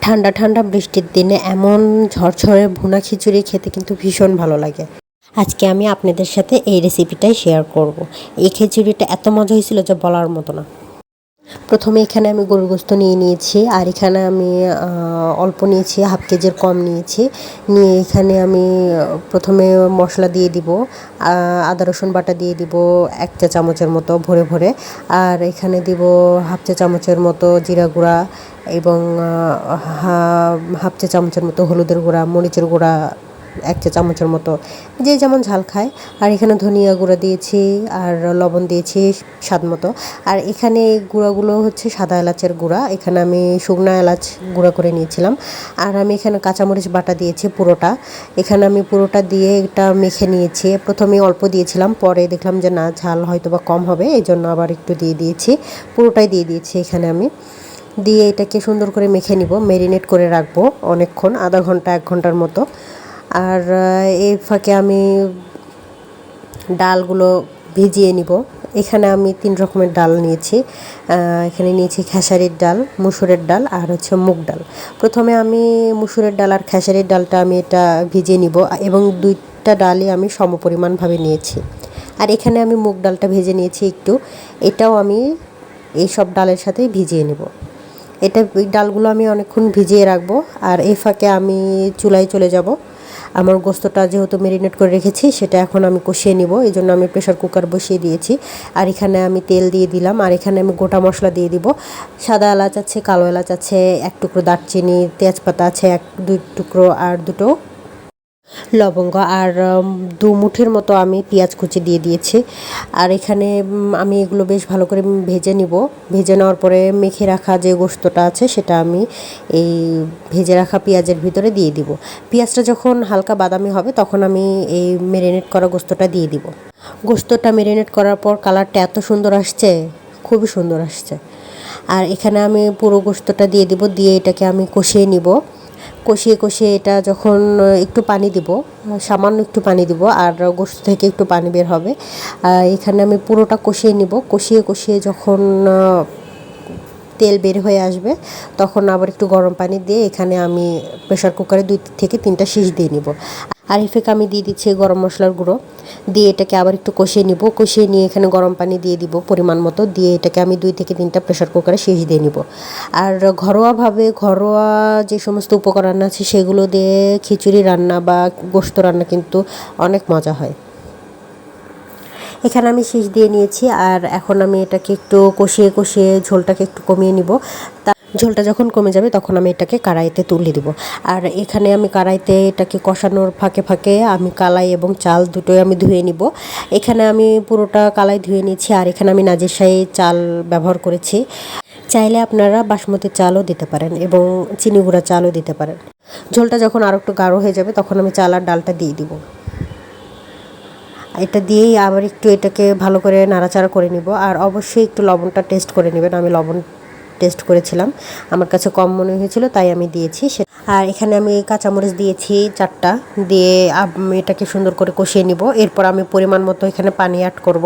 ঠান্ডা ঠান্ডা বৃষ্টির দিনে এমন ঝরঝরে ভুনা খিচুড়ি খেতে কিন্তু ভীষণ ভালো লাগে। আজকে আমি আপনাদের সাথে এই রেসিপিটাই শেয়ার করব। এই খিচুড়িটা এত মজা হয়েছিল যে বলার মতো না। প্রথমে এখানে আমি গরুর গোস্ত নিয়ে নিয়েছি, আর এখানে আমি অল্প নিয়েছি, হাফ কেজির কম নিয়েছি। নিয়ে এখানে আমি প্রথমে মশলা দিয়ে দিব, আদা রসুন বাটা দিয়ে দিব 1 চা চামচের মতো ভরে ভরে। আর এখানে দিব হাফ চা চামচের মতো জিরা গুঁড়া এবং হাফ চা চামচের মতো হলুদের গুঁড়া, মরিচের গুঁড়া 1 চা চামচের মতো, যে যেমন ঝাল খায়। আর এখানে ধনিয়া গুঁড়া দিয়েছি, আর লবণ দিয়েছি স্বাদ মতো। আর এখানে এই গুঁড়াগুলো হচ্ছে সাদা এলাচের গুঁড়া, এখানে আমি শুকনা এলাচ গুঁড়া করে নিয়েছিলাম। আর আমি এখানে কাঁচামরিচ বাটা দিয়েছি পুরোটা। এখানে আমি পুরোটা দিয়ে এটা মেখে নিয়েছি। প্রথমে অল্প দিয়েছিলাম, পরে দেখলাম যে না, ঝাল হয়তো বা কম হবে, এই জন্য আবার একটু দিয়ে দিয়েছি। পুরোটাই দিয়ে দিয়েছি এখানে আমি। দিয়ে এটাকে সুন্দর করে মেখে নিব, ম্যারিনেট করে রাখবো অনেকক্ষণ, আধা ঘন্টা 1 ঘন্টার মতো। আর এই ফাঁকে আমি ডালগুলো ভিজিয়ে নিব। এখানে আমি 3 রকমের ডাল নিয়েছি। এখানে নিয়েছি খেসারির ডাল, মুসুরের ডাল, আর হচ্ছে মুগ ডাল। প্রথমে আমি মুসুরের ডাল আর খেসারির ডালটা আমি এটা ভিজিয়ে নিব, এবং 2টা ডালই আমি সমপরিমাণভাবে নিয়েছি। আর এখানে আমি মুগ ডালটা ভেজে নিয়েছি একটু, এটাও আমি এই সব ডালের সাথেই ভিজিয়ে নেব। এই ডালগুলো আমি অনেকক্ষণ ভিজিয়ে রাখবো। আর এই ফাঁকে আমি চুলায় চলে যাব। আমার গোস্তটা যেহেতু ম্যারিনেট করে রেখেছি, সেটা এখন আমি কষিয়ে নিব, এই জন্য আমি প্রেশার কুকার বসিয়ে দিয়েছি। আর এখানে আমি তেল দিয়ে দিলাম, আর এখানে আমি গোটা মশলা দিয়ে দিব। সাদা এলাচ আছে, কালো এলাচ আছে, 1 টুকরো দারচিনি, তেজপাতা আছে 1-2 টুকরো, আর 2টো লবঙ্গ, আর 2 মুঠির মতো আমি পেঁয়াজ কুচি দিয়ে দিয়েছি। আর এখানে আমি এগুলো বেশ ভালো করে ভেজে নিব। ভেজে নেওয়ার পরে মেখে রাখা যে গোস্তটা আছে সেটা আমি এই ভেজে রাখা পেঁয়াজের ভিতরে দিয়ে দিব। পেঁয়াজটা যখন হালকা বাদামি হবে তখন আমি এই ম্যারিনেট করা গোস্তটা দিয়ে দিব। গোস্তটা ম্যারিনেট করার পর কালারটা এত সুন্দর আসছে, খুবই সুন্দর আসছে। আর এখানে আমি পুরো গোস্তটা দিয়ে দিব, দিয়ে এটাকে আমি কষিয়ে নিব। কষিয়ে কষিয়ে এটা যখন একটু পানি দিব, সামান্য একটু পানি দিব, আর গোস্ত থেকে একটু পানি বের হবে। এখানে আমি পুরোটা কষিয়ে নিব। কষিয়ে কষিয়ে যখন তেল বের হয়ে আসবে, তখন আবার একটু গরম পানি দিয়ে এখানে আমি প্রেশার কুকারে 2 থেকে 3টা সিজ দিয়ে নিব। আর এফেকে আমি দিয়ে দিচ্ছি গরম মশলার গুঁড়ো, দিয়ে এটাকে আবার একটু কষিয়ে নিব। কষিয়ে নিয়ে এখানে গরম পানি দিয়ে দিব পরিমাণ মতো, দিয়ে এটাকে আমি 2 থেকে 3টা প্রেশার কুকারে সিজ দিয়ে নিব। আর ঘরোয়া যে সমস্ত উপকরণ আছে সেগুলো দিয়ে খিচুড়ি রান্না বা গোস্ত রান্না কিন্তু অনেক মজা হয়। এখানে আমি শীষ দিয়ে নিয়েছি, আর এখন আমি এটাকে একটু কষিয়ে কষিয়ে ঝোলটাকে একটু কমিয়ে নিব। ঝোলটা যখন কমে যাবে তখন আমি এটাকে কড়াইতে তুলে দিব। আর এখানে আমি কড়াইতে এটাকে কষানোর ফাঁকে ফাঁকে আমি কালাই এবং চাল দুটোই আমি ধুয়ে নিব। এখানে আমি পুরোটা কালাই ধুয়ে নিয়েছি, আর এখানে আমি নাজিরশাহী চাল ব্যবহার করেছি। চাইলে আপনারা বাসমতি চালও দিতে পারেন এবং চিনি গুঁড়া চালও দিতে পারেন। ঝোলটা যখন আরও একটু গাঢ় হয়ে যাবে তখন আমি চাল আর ডালটা দিয়ে দিব। এটা দিয়েই আবার একটু এটাকে ভালো করে নাড়াচাড়া করে নিব। আর অবশ্যই একটু লবণটা টেস্ট করে নেবেন। আমি লবণ টেস্ট করেছিলাম, আমার কাছে কম মনে হয়েছিল তাই আমি দিয়েছি। আর এখানে আমি কাঁচামরিচ দিয়েছি 4টা, দিয়ে এটাকে সুন্দর করে কষিয়ে নিব। এরপর আমি পরিমাণ মতো এখানে পানি অ্যাড করব।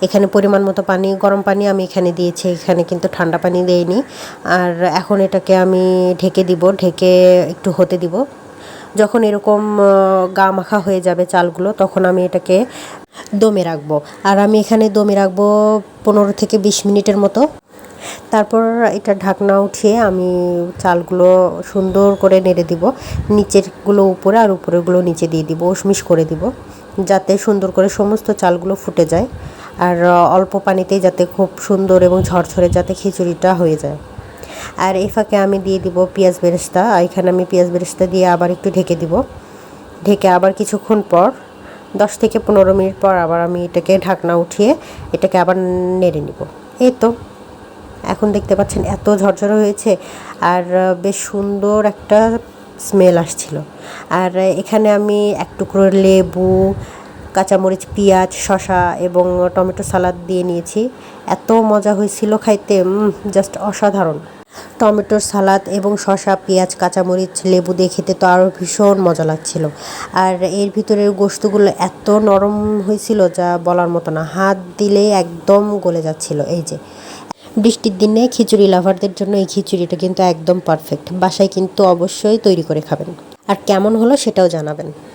এখানে পরিমাণ মতো পানি, গরম পানি আমি এখানে দিয়েছি, এখানে কিন্তু ঠান্ডা পানি দেইনি। আর এখন এটাকে আমি ঢেকে দিব, ঢেকে একটু হতে দিব। যখন এরকম গা মাখা হয়ে যাবে চালগুলো, তখন আমি এটাকে দমে রাখবো। আর আমি এখানে দমে রাখবো 15 থেকে 20 মিনিটের মতো। তারপর এটা ঢাকনা উঠিয়ে আমি চালগুলো সুন্দর করে নেড়ে দিব। নিচেরগুলো উপরে আর উপরেরগুলো নিচে দিয়ে দিব, উশমিশ করে দিব, যাতে সুন্দর করে সমস্ত চালগুলো ফুটে যায়। আর অল্প পানিতেই যাতে খুব সুন্দর এবং ঝরঝরে যাতে খিচুড়িটা হয়ে যায়। আর এই ফাঁকে আমি দিয়ে দিব পেঁয়াজ বেরেস্তা। এখানে আমি পেঁয়াজ বেরেস্তা দিয়ে আবার একটু ঢেকে দিব। ঢেকে আবার কিছুক্ষণ পর 10 থেকে 15 মিনিট পর আবার আমি এটাকে ঢাকনা উঠিয়ে এটাকে আবার নেড়ে নিব। এই তো এখন দেখতে পাচ্ছেন এত ঝরঝরে হয়েছে, আর বেশ সুন্দর একটা স্মেল আসছিল। আর এখানে আমি 1 টুকরো লেবু, কাঁচামরিচ, পেঁয়াজ, শসা এবং টমেটো সালাদ দিয়ে নিয়েছি। এত মজা হয়েছিল খাইতে, জাস্ট অসাধারণ। টমেটোর সালাদ এবং শসা, পেঁয়াজ, কাঁচামরিচ, লেবু দিয়ে খেতে তো আরও ভীষণ মজা লাগছিল। আর এর ভিতরের গোস্তগুলো এত নরম হয়েছিল যা বলার মতো না, হাত দিলে একদম গলে যাচ্ছিল। এই যে বৃষ্টির দিনে খিচুড়ি লাভারদের জন্য এই খিচুড়িটা কিন্তু একদম পারফেক্ট। বাসায় কিন্তু অবশ্যই তৈরি করে খাবেন, আর কেমন হলো সেটাও জানাবেন।